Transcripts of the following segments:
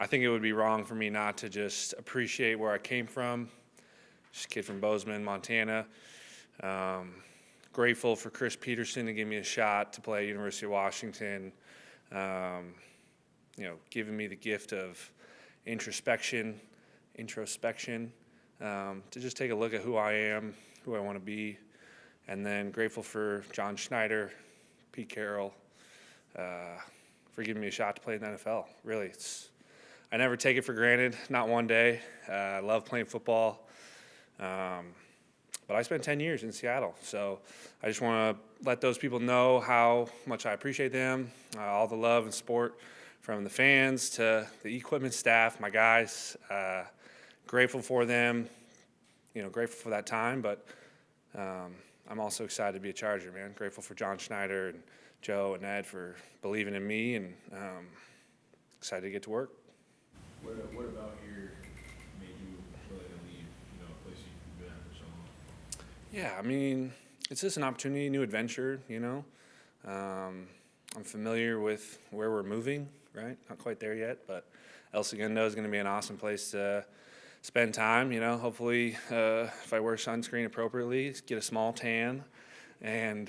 I think it would be wrong for me not to just appreciate where I came from. Just a kid from Bozeman, Montana. Grateful for Chris Peterson to give me a shot to play at University of Washington. Giving me the gift of introspection, to just take a look at who I am, who I want to be. And then grateful for John Schneider, Pete Carroll, for giving me a shot to play in the NFL. Really, I never take it for granted, not one day. I love playing football. But I spent 10 years in Seattle, so I just want to let those people know how much I appreciate them, all the love and support from the fans to the equipment staff, my guys. Grateful for them, grateful for that time, but I'm also excited to be a Charger, man. Grateful for John Schneider and Joe and Ed for believing in me, and excited to get to work. What about here made you willing to leave, a place you've been at for so long? Yeah, I mean, it's just an opportunity, new adventure, I'm familiar with where we're moving, right? Not quite there yet, but El Segundo is going to be an awesome place to spend time, hopefully if I wear sunscreen appropriately, get a small tan, and,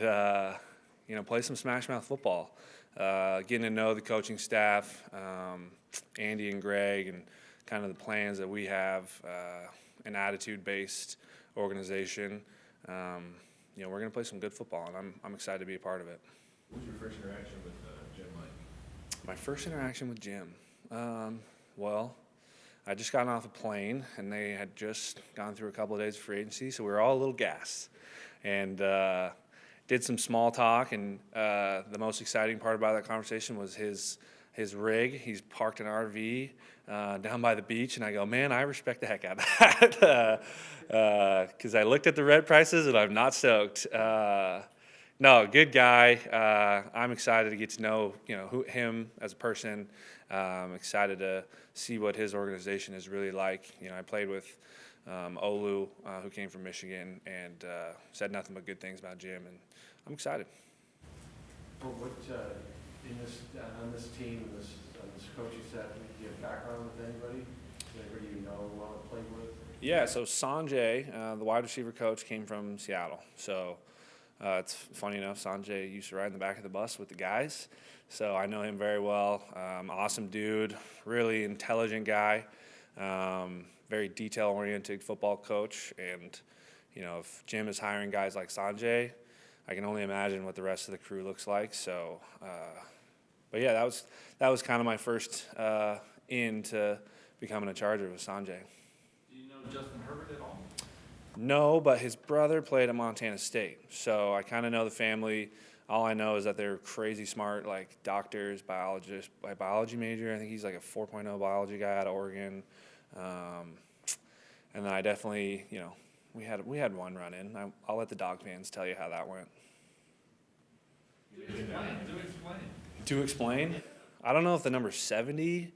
play some smash mouth football. Getting to know the coaching staff, Andy and Greg, and kind of the plans that we have, an attitude-based organization. We're going to play some good football, and I'm excited to be a part of it. What was your first interaction with Jim like? My first interaction with Jim? Well, I just gotten off a plane, and they had just gone through a couple of days of free agency, so we were all a little gassed. And did some small talk, and the most exciting part about that conversation was his rig. He's parked an RV down by the beach, and I go, man, I respect the heck out of that, because I looked at the rent prices, and I'm not stoked. No, good guy. I'm excited to get to know him as a person. I'm excited to see what his organization is really like. I played with Olu, who came from Michigan, and said nothing but good things about Jim, and I'm excited. Well, on this team, on this coaching staff, do you have background with anybody? Anybody you know well and played with? Yeah, so Sanjay, the wide receiver coach, came from Seattle. So it's funny enough, Sanjay used to ride in the back of the bus with the guys. So I know him very well. Awesome dude, really intelligent guy, very detail-oriented football coach. And, if Jim is hiring guys like Sanjay, I can only imagine what the rest of the crew looks like. So, but yeah, that was kind of my first into becoming a Charger with Sanjay. Do you know Justin Herbert at all? No, but his brother played at Montana State, so I kind of know the family. All I know is that they're crazy smart, like doctors, biologists, biology major. I think he's like a 4.0 biology guy out of Oregon. And then I definitely, we had one run in. I'll let the dog fans tell you how that went. To explain? I don't know if the number 70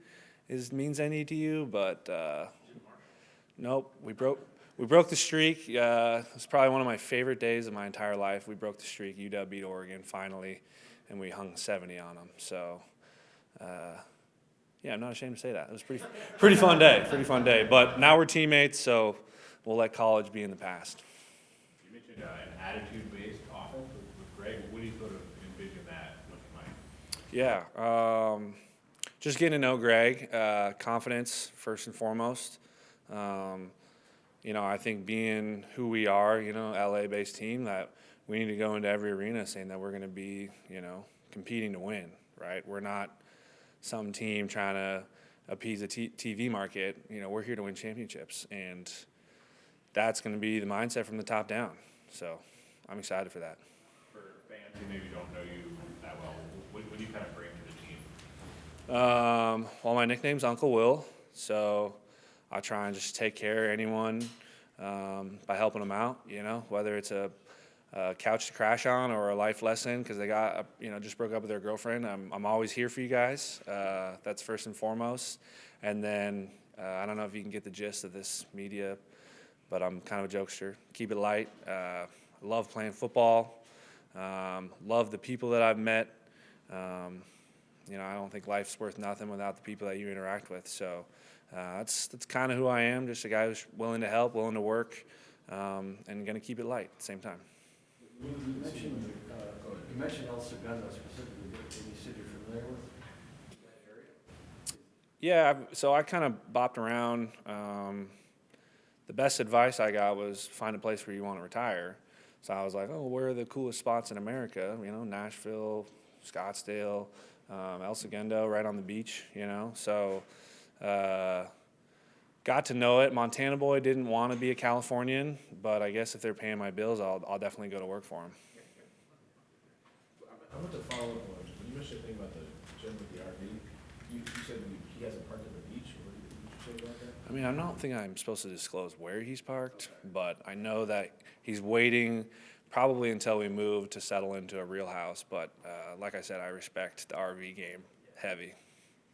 means any to you, but nope, we broke the streak. It was probably one of my favorite days of my entire life. We broke the streak. UW beat Oregon finally, and we hung 70 on them. So, yeah, I'm not ashamed to say that. It was pretty fun day. But now we're teammates, so we'll let college be in the past. You mentioned an attitude-based offense with Greg. What do you sort of envision that looking like? Yeah, just getting to know Greg. Confidence first and foremost. I think being who we are, LA-based team, that we need to go into every arena saying that we're going to be, competing to win, right? We're not some team trying to appease the TV market. We're here to win championships, and that's going to be the mindset from the top down. So I'm excited for that. For fans who maybe don't know you that well, what do you kind of bring to the team? Well, my nickname's Uncle Will, so I try and just take care of anyone by helping them out, whether it's a couch to crash on or a life lesson because they got, just broke up with their girlfriend. I'm always here for you guys. That's first and foremost. And then I don't know if you can get the gist of this media, but I'm kind of a jokester. Keep it light. Love playing football. Love the people that I've met. I don't think life's worth nothing without the people that you interact with. So that's kind of who I am, just a guy who's willing to help, willing to work, and going to keep it light at the same time. You mentioned El Segundo specifically. Any city you're familiar with? That area? Yeah, so I kind of bopped around. The best advice I got was find a place where you want to retire. So I was like, oh, where are the coolest spots in America? Nashville, Scottsdale, El Segundo, right on the beach, So got to know it. Montana boy, didn't want to be a Californian, but I guess if they're paying my bills, I'll definitely go to work for them. I want to follow up on, when you mentioned the thing about the gym with the RV, you said he has a park at the beach, what did you say about that? I don't think I'm supposed to disclose where he's parked, but I know that he's waiting probably until we move to settle into a real house. But like I said, I respect the RV game heavy.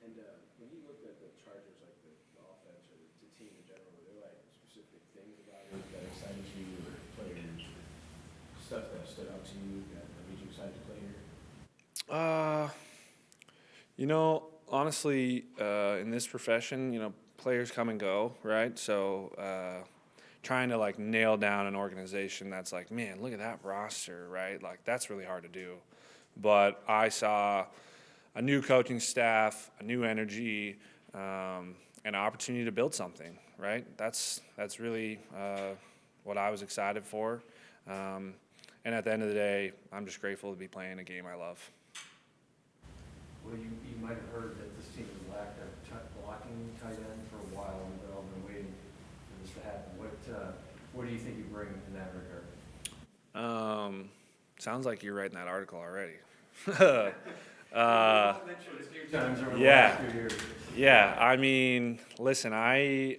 And when you looked at the Chargers, like the offense or the team in general, were there like specific things about it that excited you, or players, or stuff that stood out to you that made you excited to play here? Honestly, in this profession, players come and go, right? So trying to like nail down an organization that's like, man, look at that roster, right? Like that's really hard to do. But I saw a new coaching staff, a new energy, an opportunity to build something, right? That's really what I was excited for. And at the end of the day, I'm just grateful to be playing a game I love. Well, you might have heard that this team has lacked a blocking tight end for a while, and they've all been waiting for this to happen. What do you think you bring in that regard? Sounds like you're writing that article already. Mentioned a few times over the yeah. last few years. Yeah, listen, I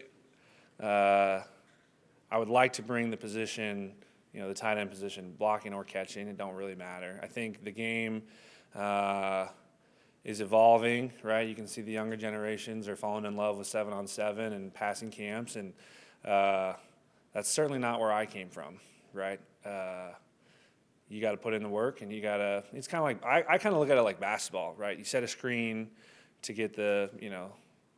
would like to bring the position, the tight end position, blocking or catching. It don't really matter. I think the game is evolving, right? You can see the younger generations are falling in love with 7-on-7 and passing camps, and that's certainly not where I came from, right? You got to put in the work, and you got to. It's kind of like I kind of look at it like basketball, right? You set a screen to get the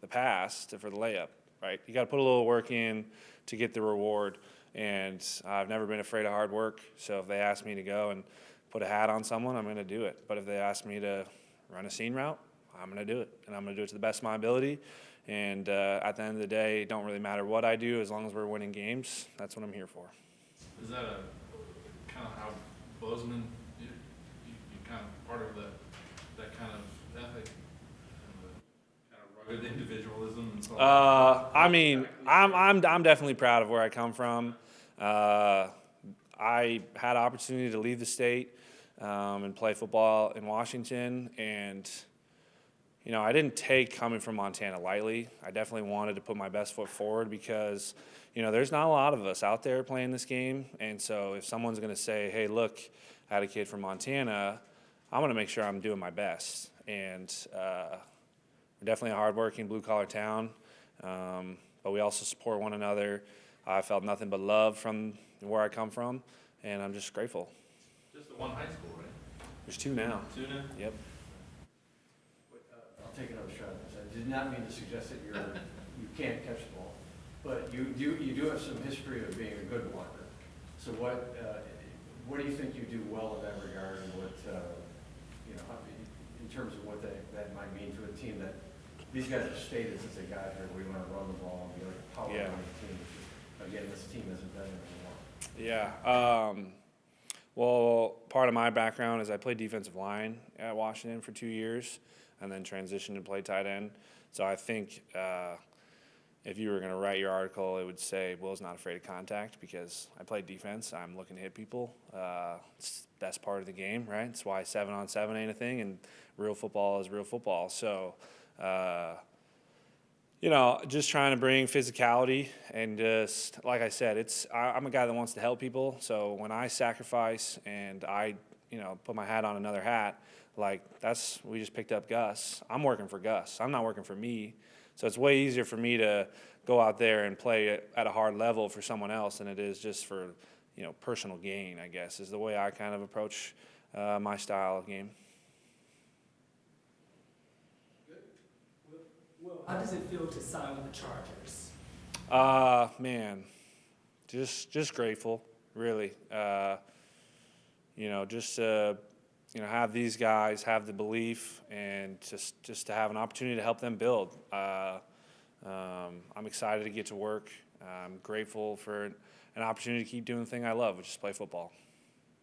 pass for the layup, right? You got to put a little work in to get the reward, and I've never been afraid of hard work. So if they ask me to go and put a hat on someone, I'm going to do it. But if they ask me to run a seam route, I'm going to do it, and I'm going to do it to the best of my ability. And at the end of the day, it don't really matter what I do as long as we're winning games. That's what I'm here for. Is that a kind of how Bozeman, you kind of part of that kind of ethic, and the kind of rugged individualism and so on? I'm definitely proud of where I come from. I had an opportunity to leave the state and play football in Washington, and I didn't take coming from Montana lightly. I definitely wanted to put my best foot forward because, there's not a lot of us out there playing this game. And so if someone's going to say, hey, look, I had a kid from Montana, I'm going to make sure I'm doing my best. And we're definitely a hardworking blue-collar town, but we also support one another. I felt nothing but love from where I come from, and I'm just grateful. Just the one high school, right? There's two now. Two now? Yep. I'll take another shot at this. I did not mean to suggest that you can't catch the ball, but you do have some history of being a good blocker. So what do you think you do well in that regard, and what in terms of what that might mean to a team that these guys have stated since they got here, we want to run the ball and be like a power running team. Again, this team hasn't been there for long. Yeah. Well, part of my background is I played defensive line at Washington for 2 years and then transitioned to play tight end. So I think if you were going to write your article, it would say Will's not afraid of contact because I played defense. I'm looking to hit people. It's the best part of the game, right? It's why 7-on-7 ain't a thing, and real football is real football. So, just trying to bring physicality and just, like I said, I'm a guy that wants to help people. So when I sacrifice and I, put my hat on another hat, we just picked up Gus. I'm working for Gus. I'm not working for me. So it's way easier for me to go out there and play at a hard level for someone else than it is just for, personal gain, I guess, is the way I kind of approach my style of game. How does it feel to sign with the Chargers? Man, just grateful, really. Just have these guys have the belief and just to have an opportunity to help them build. I'm excited to get to work. I'm grateful for an opportunity to keep doing the thing I love, which is play football.